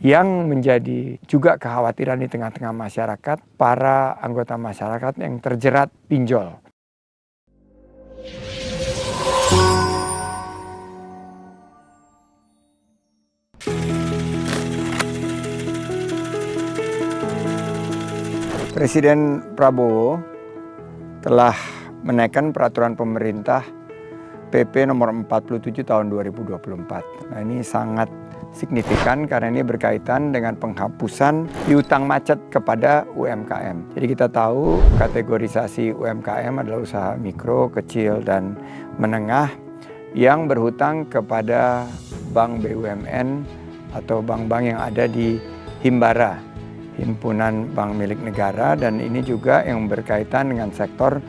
yang menjadi juga kekhawatiran di tengah-tengah masyarakat, para anggota masyarakat yang terjerat pinjol. Presiden Prabowo telah menaikkan peraturan pemerintah PP nomor 47 tahun 2024. Nah, ini sangat signifikan karena ini berkaitan dengan penghapusan piutang macet kepada UMKM. Jadi kita tahu kategorisasi UMKM adalah usaha mikro, kecil, dan menengah yang berhutang kepada bank BUMN atau bank-bank yang ada di Himbara, Himpunan Bank Milik Negara, dan ini juga yang berkaitan dengan sektor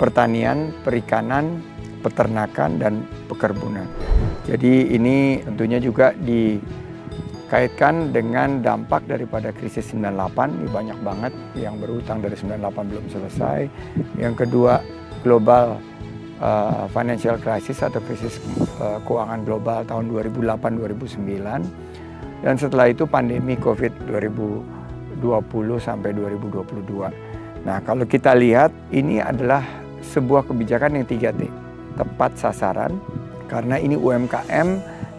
pertanian, perikanan, peternakan, dan pekerbunan. Jadi ini tentunya juga dikaitkan dengan dampak daripada krisis 98, ini banyak banget yang berhutang dari 98 belum selesai. Yang kedua, global financial crisis atau krisis keuangan global tahun 2008-2009. Dan setelah itu pandemi COVID 2020 sampai 2022. Nah, kalau kita lihat ini adalah sebuah kebijakan yang 3T, tepat sasaran, karena ini UMKM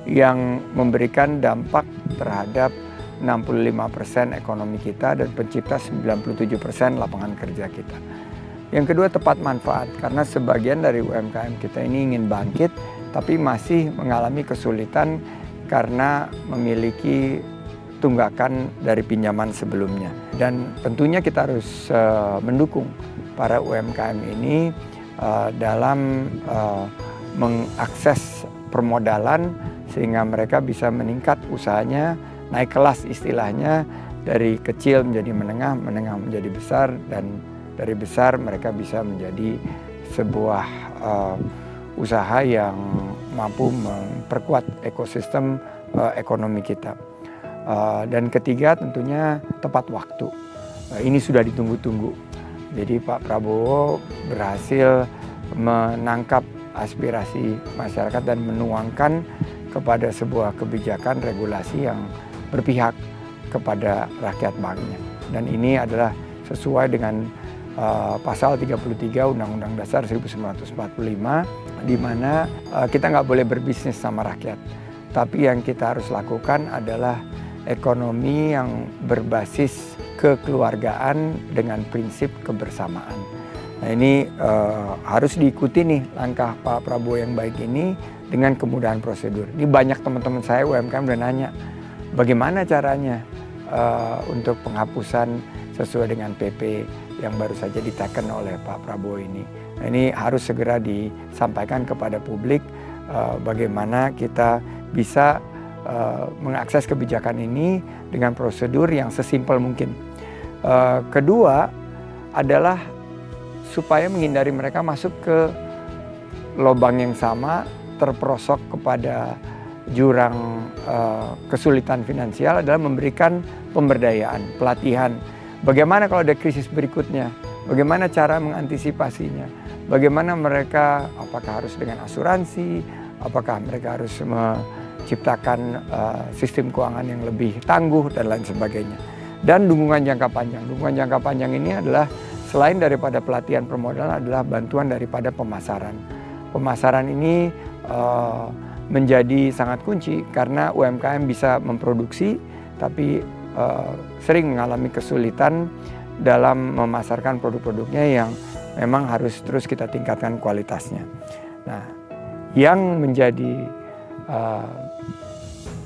yang memberikan dampak terhadap 65% ekonomi kita dan pencipta 97% lapangan kerja kita. Yang kedua, tepat manfaat, karena sebagian dari UMKM kita ini ingin bangkit, tapi masih mengalami kesulitan karena memiliki tunggakan dari pinjaman sebelumnya. Dan tentunya kita harus mendukung para UMKM ini dalam mengakses permodalan sehingga mereka bisa meningkat usahanya, naik kelas istilahnya, dari kecil menjadi menengah, menengah menjadi besar, dan dari besar mereka bisa menjadi sebuah usaha yang mampu memperkuat ekosistem ekonomi kita. Dan ketiga tentunya tepat waktu. Ini sudah ditunggu-tunggu. Jadi Pak Prabowo berhasil menangkap aspirasi masyarakat dan menuangkan kepada sebuah kebijakan regulasi yang berpihak kepada rakyat banknya. Dan ini adalah sesuai dengan pasal 33 Undang-Undang Dasar 1945, di mana kita nggak boleh berbisnis sama rakyat. Tapi yang kita harus lakukan adalah ekonomi yang berbasis kekeluargaan dengan prinsip kebersamaan. Nah, ini harus diikuti nih langkah Pak Prabowo yang baik ini dengan kemudahan prosedur. Ini banyak teman-teman saya UMKM udah nanya, bagaimana caranya untuk penghapusan sesuai dengan PP yang baru saja diteken oleh Pak Prabowo ini. Nah, ini harus segera disampaikan kepada publik bagaimana kita bisa mengakses kebijakan ini dengan prosedur yang sesimpel mungkin. Kedua adalah supaya menghindari mereka masuk ke lubang yang sama, terperosok kepada jurang kesulitan finansial, adalah memberikan pemberdayaan, pelatihan. Bagaimana kalau ada krisis berikutnya? Bagaimana cara mengantisipasinya? Bagaimana mereka, apakah harus dengan asuransi? Apakah mereka harus menciptakan sistem keuangan yang lebih tangguh dan lain sebagainya. Dan dukungan jangka panjang. Dukungan jangka panjang ini adalah selain daripada pelatihan permodalan adalah bantuan daripada pemasaran. Pemasaran ini menjadi sangat kunci karena UMKM bisa memproduksi tapi sering mengalami kesulitan dalam memasarkan produk-produknya yang memang harus terus kita tingkatkan kualitasnya. Nah, yang menjadi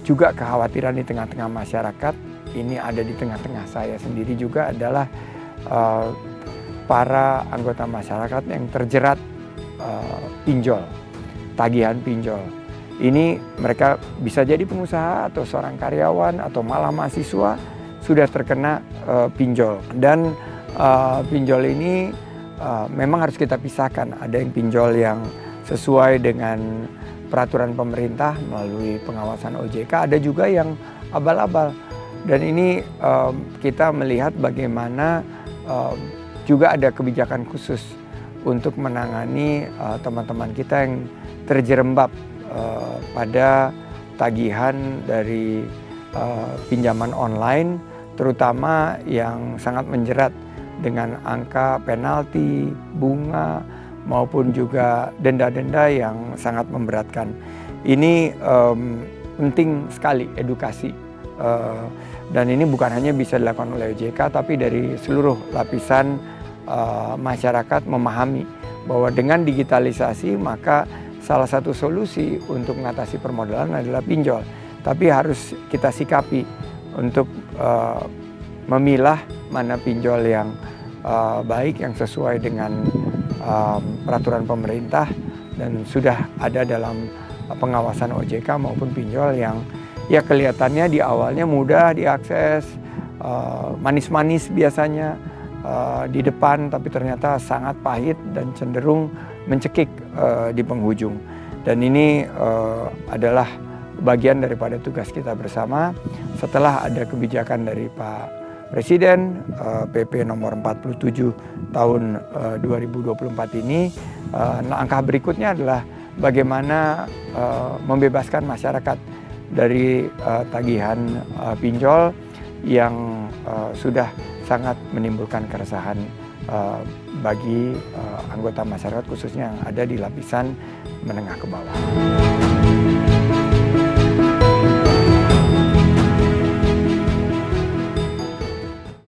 juga kekhawatiran di tengah-tengah masyarakat, ini ada di tengah-tengah saya sendiri juga, adalah para anggota masyarakat yang terjerat pinjol, tagihan pinjol. Ini mereka bisa jadi pengusaha atau seorang karyawan atau malah mahasiswa sudah terkena pinjol. Dan pinjol ini memang harus kita pisahkan. Ada yang pinjol yang sesuai dengan peraturan pemerintah melalui pengawasan OJK, ada juga yang abal-abal. Dan ini kita melihat bagaimana juga ada kebijakan khusus untuk menangani teman-teman kita yang terjerembab pada tagihan dari pinjaman online, terutama yang sangat menjerat dengan angka penalti, bunga, maupun juga denda-denda yang sangat memberatkan. Ini penting sekali edukasi, dan ini bukan hanya bisa dilakukan oleh OJK, tapi dari seluruh lapisan masyarakat memahami bahwa dengan digitalisasi maka salah satu solusi untuk mengatasi permodalan adalah pinjol. Tapi harus kita sikapi untuk memilah mana pinjol yang baik, yang sesuai dengan peraturan pemerintah dan sudah ada dalam pengawasan OJK, maupun pinjol yang ya kelihatannya di awalnya mudah diakses, manis-manis biasanya di depan, tapi ternyata sangat pahit dan cenderung mencekik di penghujung. Dan ini adalah bagian daripada tugas kita bersama setelah ada kebijakan dari Pak Presiden, PP nomor 47 tahun 2024 ini. Langkah berikutnya adalah bagaimana membebaskan masyarakat dari tagihan pinjol yang sudah sangat menimbulkan keresahan bagi anggota masyarakat, khususnya yang ada di lapisan menengah ke bawah.